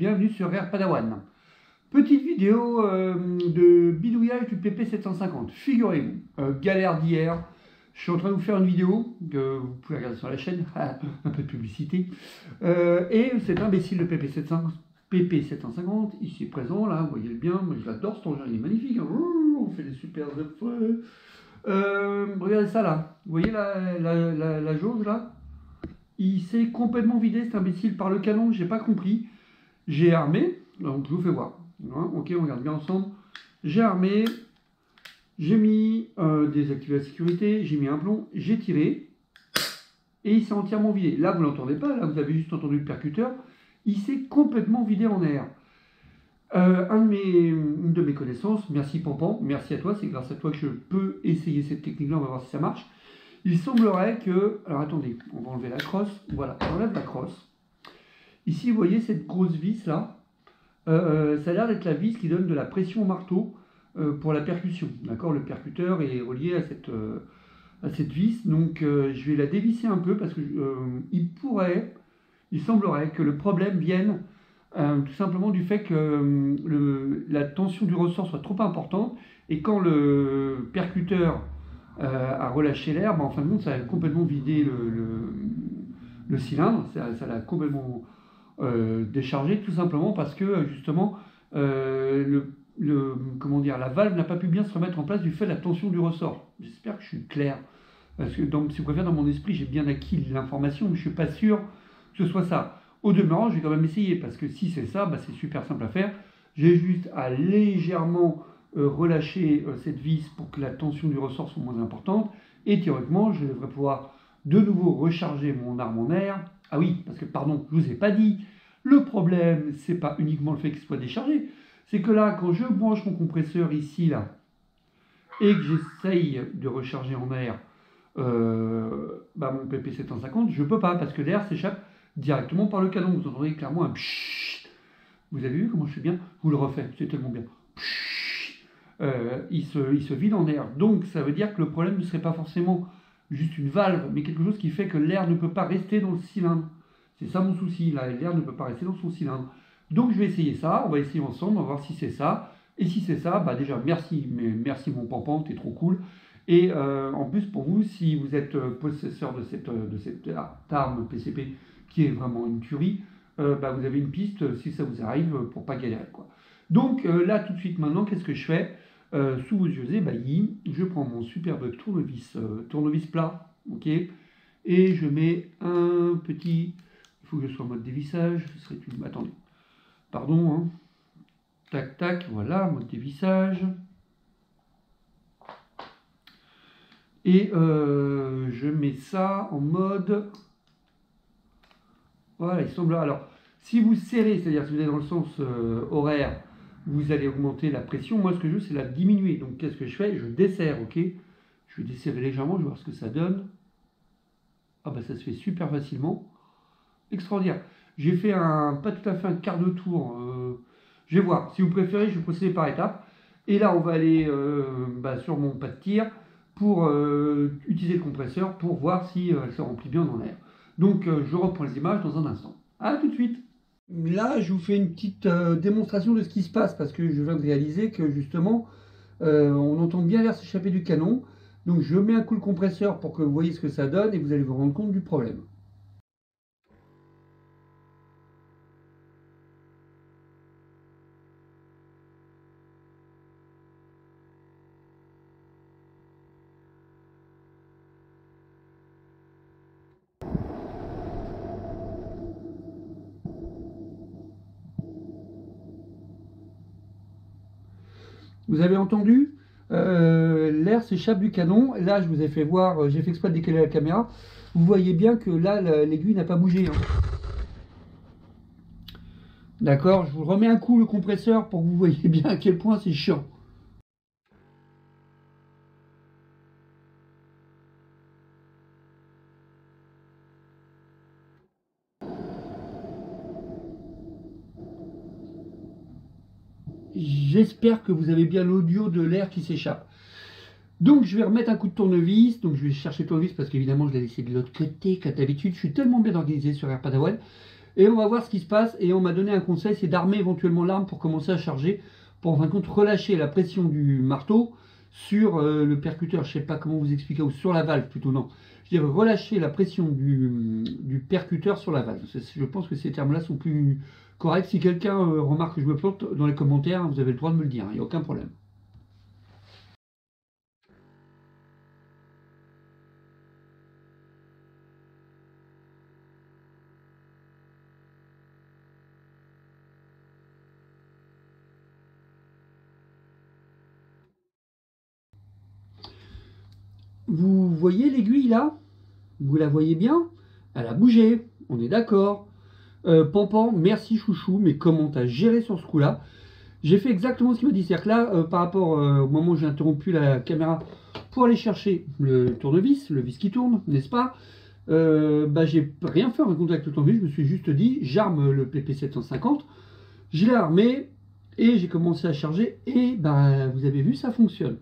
bienvenue sur Rare Padawan. Petite vidéo de bidouillage du PP750. Figurez-vous, galère d'hier, je suis en train de vous faire une vidéo que vous pouvez regarder sur la chaîne, un peu de publicité, et cet imbécile de PP750, ici présent, là, vous voyez le bien, moi je l'adore, cet engin, il est magnifique, hein. On fait des super effets. Regardez ça là, vous voyez la jauge là, il s'est complètement vidé cet imbécile par le canon, j'ai pas compris. J'ai armé, donc je vous fais voir. Ok, on regarde bien ensemble. J'ai armé, j'ai mis désactiver la sécurité, j'ai mis un plomb, j'ai tiré et il s'est entièrement vidé. Là, vous l'entendez pas, là vous avez juste entendu le percuteur. Il s'est complètement vidé en air. Une de mes connaissances, merci Pampan, merci à toi, c'est grâce à toi que je peux essayer cette technique-là, on va voir si ça marche. Il semblerait que, alors attendez, on va enlever la crosse, voilà, on enlève la crosse. Ici, vous voyez cette grosse vis là, ça a l'air d'être la vis qui donne de la pression au marteau pour la percussion, d'accord. Le percuteur est relié à cette vis, donc je vais la dévisser un peu parce que il semblerait que le problème vienne tout simplement du fait que la tension du ressort soit trop importante et quand le percuteur a relâché l'air, en fin de compte ça a complètement vidé le cylindre, ça l'a complètement déchargé, tout simplement parce que justement comment dire, la valve n'a pas pu bien se remettre en place du fait de la tension du ressort. J'espère que je suis clair, parce que si vous préférez, dans mon esprit j'ai bien acquis l'information, mais je ne suis pas sûr que ce soit ça. Au demeurant, je vais quand même essayer, parce que si c'est ça, c'est super simple à faire. J'ai juste à légèrement relâcher cette vis pour que la tension du ressort soit moins importante, et théoriquement, je devrais pouvoir de nouveau recharger mon arme en air. Ah oui, parce que, pardon, je ne vous ai pas dit, le problème, c'est pas uniquement le fait qu'il soit déchargé, c'est que là, quand je branche mon compresseur ici, là, et que j'essaye de recharger en air mon PP750, je ne peux pas, parce que l'air s'échappe directement par le canon. Vous entendez clairement un pshhh. Vous avez vu comment je fais bien? Vous le refaites, c'est tellement bien. Il se vide en air. Donc ça veut dire que le problème ne serait pas forcément juste une valve, mais quelque chose qui fait que l'air ne peut pas rester dans le cylindre. C'est ça mon souci, là, l'air ne peut pas rester dans son cylindre. Donc je vais essayer ça, on va essayer ensemble, on va voir si c'est ça. Et si c'est ça, déjà merci, merci mon Pampan, t'es trop cool. Et en plus pour vous, si vous êtes possesseur de cette arme PCP qui est vraiment une tuerie, vous avez une piste si ça vous arrive pour pas galérer, quoi. Donc là tout de suite maintenant, qu'est-ce que je fais? Sous vos yeux ébahis, je prends mon superbe tournevis plat, ok, et je mets un petit, il faut que je sois en mode dévissage, ce serait une, attendez, pardon, hein. Tac tac, voilà, mode dévissage, et je mets ça en mode, voilà, il semble, alors, si vous serrez, c'est-à-dire si vous êtes dans le sens horaire, vous allez augmenter la pression. Moi, ce que je veux, c'est la diminuer. Donc, qu'est-ce que je fais? Je desserre, ok? Je vais desserrer légèrement, je vais voir ce que ça donne. Ah, ça se fait super facilement. Extraordinaire. J'ai fait pas tout à fait un quart de tour. Je vais voir. Si vous préférez, je vais procéder par étapes. Et là, on va aller sur mon pas de tir pour utiliser le compresseur pour voir si elle se remplit bien dans l'air. Donc, je reprends les images dans un instant. À tout de suite. Là, je vous fais une petite démonstration de ce qui se passe, parce que je viens de réaliser que justement, on entend bien l'air s'échapper du canon. Donc je mets un coup le compresseur pour que vous voyez ce que ça donne et vous allez vous rendre compte du problème. Vous avez entendu? L'air s'échappe du canon. Là, je vous ai fait voir, j'ai fait exprès de décaler la caméra. Vous voyez bien que là, l'aiguille n'a pas bougé, hein. D'accord, je vous remets un coup le compresseur pour que vous voyez bien à quel point c'est chiant. J'espère que vous avez bien l'audio de l'air qui s'échappe. Donc je vais remettre un coup de tournevis. Donc je vais chercher le tournevis parce qu'évidemment je l'ai laissé de l'autre côté comme d'habitude. Je suis tellement bien organisé sur Rare Padawan. Et on va voir ce qui se passe. Et on m'a donné un conseil, c'est d'armer éventuellement l'arme pour commencer à charger, pour en fin de compte relâcher la pression du marteau sur le percuteur. Je ne sais pas comment vous expliquer, ou sur la valve plutôt, non. Je dirais relâcher la pression du percuteur sur la valve. Je pense que ces termes-là sont plus corrects. Si quelqu'un remarque que je me plante dans les commentaires, vous avez le droit de me le dire, il n'y a aucun problème. Vous voyez l'aiguille là? Vous la voyez bien? Elle a bougé, on est d'accord. Pampan, merci chouchou, mais comment t'as géré sur ce coup-là? J'ai fait exactement ce qu'il m'a dit. C'est-à-dire que là, par rapport au moment où j'ai interrompu la caméra pour aller chercher le tournevis, le vis qui tourne, n'est-ce pas? J'ai rien fait en contact avec le tournevis, je me suis juste dit, j'arme le PP750, je l'ai armé et j'ai commencé à charger et vous avez vu, ça fonctionne.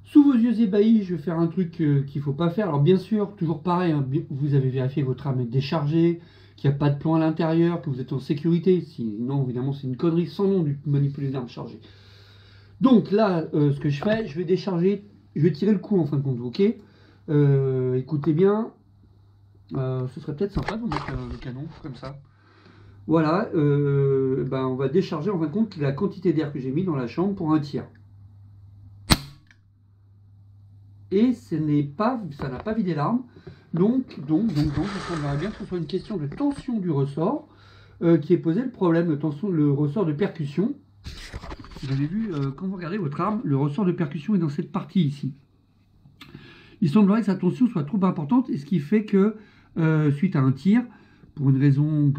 Sous vos yeux ébahis, je vais faire un truc qu'il ne faut pas faire. Alors bien sûr, toujours pareil, hein, vous avez vérifié que votre arme est déchargée, qu'il n'y a pas de plomb à l'intérieur, que vous êtes en sécurité. Sinon, évidemment, c'est une connerie sans nom de manipuler une arme chargée. Donc là, ce que je fais, je vais décharger, je vais tirer le coup en fin de compte, ok? Écoutez bien, ce serait peut-être sympa de vous mettre le canon comme ça. Voilà, on va décharger en fin de compte la quantité d'air que j'ai mis dans la chambre pour un tir. Et ça n'a pas vidé l'arme. Donc, il semblerait bien que ce soit une question de tension du ressort qui est posé le problème, le ressort de percussion. Vous avez vu, quand vous regardez votre arme, le ressort de percussion est dans cette partie ici. Il semblerait que sa tension soit trop importante, et ce qui fait que, suite à un tir, pour une raison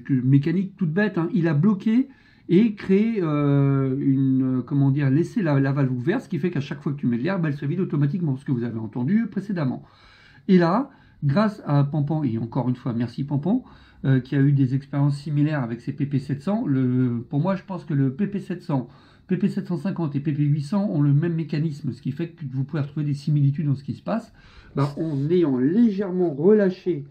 mécanique toute bête, hein, il a bloqué et créé laisser la valve ouverte, ce qui fait qu'à chaque fois que tu mets de l'air, elle se vide automatiquement, ce que vous avez entendu précédemment. Et là, grâce à Pampan, et encore une fois merci Pampan, qui a eu des expériences similaires avec ses PP700, pour moi je pense que le PP700, PP750 et PP800 ont le même mécanisme, ce qui fait que vous pouvez retrouver des similitudes dans ce qui se passe. En ayant légèrement relâché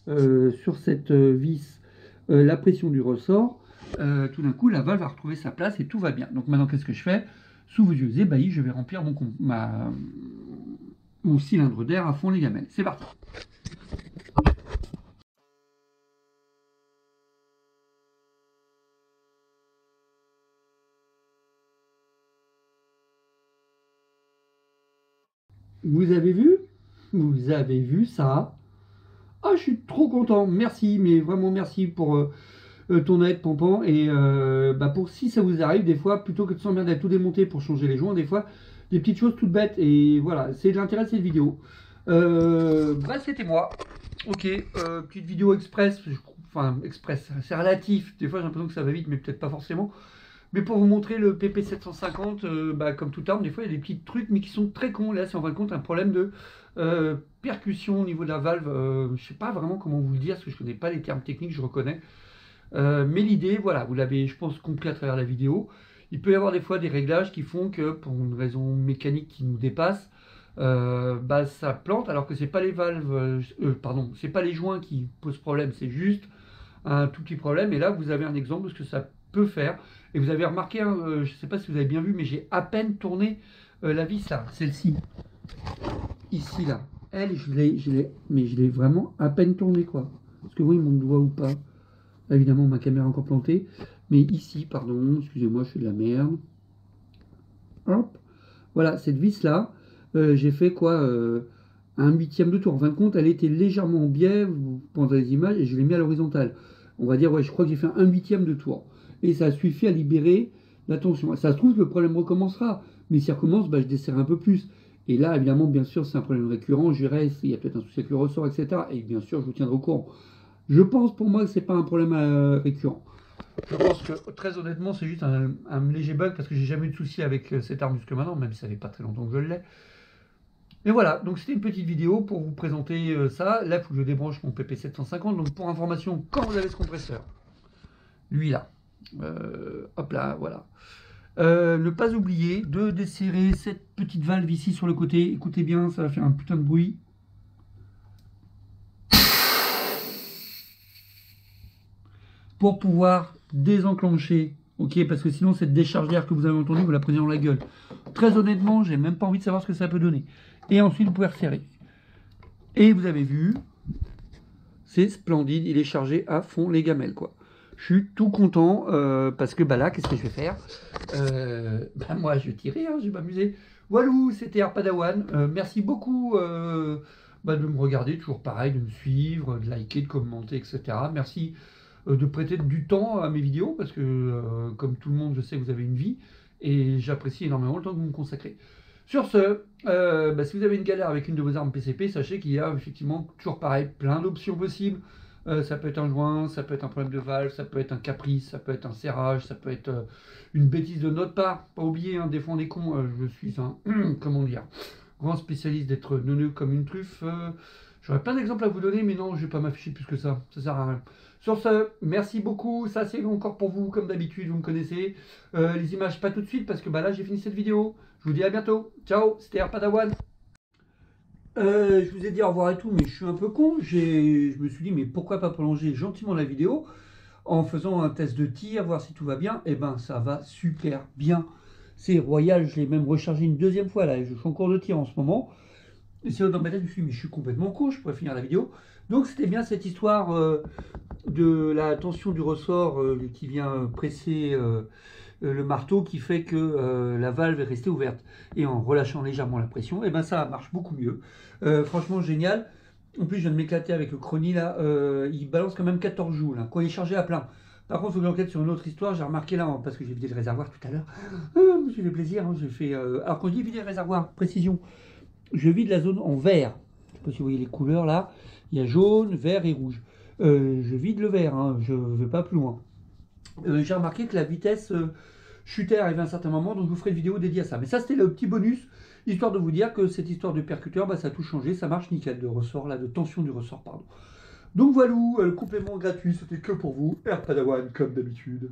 sur cette vis la pression du ressort, tout d'un coup, la valve a retrouvé sa place et tout va bien. Donc maintenant, qu'est-ce que je fais? Sous vos yeux ébahis, je vais remplir mon cylindre d'air à fond les gamelles. C'est parti. Vous avez vu? Vous avez vu ça? Ah, je suis trop content. Merci, mais vraiment merci pour ton aide, Pampan. Et pour si ça vous arrive, des fois, plutôt que de s'emmerder à tout démonter pour changer les joints, des fois, des petites choses toutes bêtes. Et voilà, c'est l'intérêt de cette vidéo. C'était moi. Ok, petite vidéo express. Enfin, express, c'est relatif. Des fois, j'ai l'impression que ça va vite, mais peut-être pas forcément. Mais pour vous montrer le PP750, comme toute arme, des fois il y a des petits trucs, mais qui sont très cons. Là, c'est en fin de compte un problème de percussion au niveau de la valve. Je ne sais pas vraiment comment vous le dire, parce que je ne connais pas les termes techniques, je reconnais. Mais l'idée, voilà, vous l'avez, je pense, compris à travers la vidéo. Il peut y avoir des fois des réglages qui font que, pour une raison mécanique qui nous dépasse, ça plante, alors que c'est pas les valves, c'est pas les joints qui posent problème, c'est juste un tout petit problème. Et là, vous avez un exemple de ce que ça peut faire. Et vous avez remarqué, je ne sais pas si vous avez bien vu, mais j'ai à peine tourné la vis là, celle-ci, ici là. Elle, je l'ai vraiment à peine tournée, quoi. Est-ce que vous voyez mon doigt ou pas? Là, évidemment, ma caméra est encore plantée. Mais ici, pardon, excusez-moi, je fais de la merde. Hop. Voilà, cette vis là, j'ai fait quoi, un huitième de tour. En fin de compte, elle était légèrement en biais, vous prendrez les images, et je l'ai mis à l'horizontale. On va dire, ouais, je crois que j'ai fait un huitième de tour. Et ça suffit à libérer la tension. Ça se trouve, le problème recommencera. Mais s'il recommence, je desserre un peu plus. Et là, évidemment, bien sûr, c'est un problème récurrent. Je verrai s'il y a peut-être un souci avec le ressort, etc. Et bien sûr, je vous tiendrai au courant. Je pense pour moi que ce n'est pas un problème récurrent. Je pense que, très honnêtement, c'est juste un léger bug parce que j'ai jamais eu de souci avec cette arme jusque maintenant, même si ça fait pas très longtemps que je l'ai. Et voilà, donc c'était une petite vidéo pour vous présenter ça. Là, il faut que je débranche mon PP750. Donc pour information, quand vous avez ce compresseur, lui là, hop là, voilà. Ne pas oublier de desserrer cette petite valve ici sur le côté. Écoutez bien, ça va faire un putain de bruit. pour pouvoir désenclencher. Ok, parce que sinon cette décharge d'air que vous avez entendue, vous la prenez dans la gueule. Très honnêtement, j'ai même pas envie de savoir ce que ça peut donner. Et ensuite, vous pouvez resserrer. Et vous avez vu, c'est splendide, il est chargé à fond les gamelles, quoi. Je suis tout content parce que bah là, qu'est-ce que je vais faire moi, je vais tirer, hein, je vais m'amuser. Voilà, c'était Arpadawan. Merci beaucoup de me regarder, toujours pareil, de me suivre, de liker, de commenter, etc. Merci de prêter du temps à mes vidéos parce que, comme tout le monde, je sais que vous avez une vie et j'apprécie énormément le temps que vous me consacrez. Sur ce, si vous avez une galère avec une de vos armes PCP, sachez qu'il y a effectivement toujours pareil, plein d'options possibles. Ça peut être un joint, ça peut être un problème de valve, ça peut être un caprice, ça peut être un serrage, ça peut être une bêtise de notre part. Pas oublier, hein, des fois on est con, je suis un, comment dire, grand spécialiste d'être neuneux comme une truffe. J'aurais plein d'exemples à vous donner, mais non, je vais pas m'afficher plus que ça sert à rien. Sur ce, merci beaucoup, ça c'est encore pour vous, comme d'habitude, vous me connaissez. Les images pas tout de suite, parce que là j'ai fini cette vidéo. Je vous dis à bientôt, ciao, c'était Arpadawan. Je vous ai dit au revoir et tout, mais je suis un peu con. Je me suis dit, mais pourquoi pas prolonger gentiment la vidéo en faisant un test de tir, voir si tout va bien. Et ben, ça va super bien. C'est royal, je l'ai même rechargé une deuxième fois là. Je suis en cours de tir en ce moment. Et c'est dans ma tête, je me suis dit, mais je suis complètement con, je pourrais finir la vidéo. Donc, c'était bien cette histoire de la tension du ressort qui vient presser le marteau qui fait que la valve est restée ouverte. Et en relâchant légèrement la pression, et ben ça marche beaucoup mieux. Franchement, génial. En plus, je viens de m'éclater avec le Chronie là. Il balance quand même 14 joules hein, quand il est chargé à plein. Par contre, il faut que j'enquête sur une autre histoire. J'ai remarqué là, parce que j'ai vidé le réservoir tout à l'heure. J'ai fait plaisir. Hein, j'ai fait. Alors, quand je dis vider le réservoir, précision, je vide la zone en vert. Je ne sais pas si vous voyez les couleurs là. Il y a jaune, vert et rouge. Je vide le vert, hein, je ne vais pas plus loin. J'ai remarqué que la vitesse chutait arrivé à un certain moment, donc je vous ferai une vidéo dédiée à ça. Mais ça, c'était le petit bonus, histoire de vous dire que cette histoire de percuteur, ça a tout changé, ça marche nickel, de ressort, là, de tension du ressort, pardon. Donc voilà, le complément gratuit, c'était que pour vous, Arpadawan, comme d'habitude.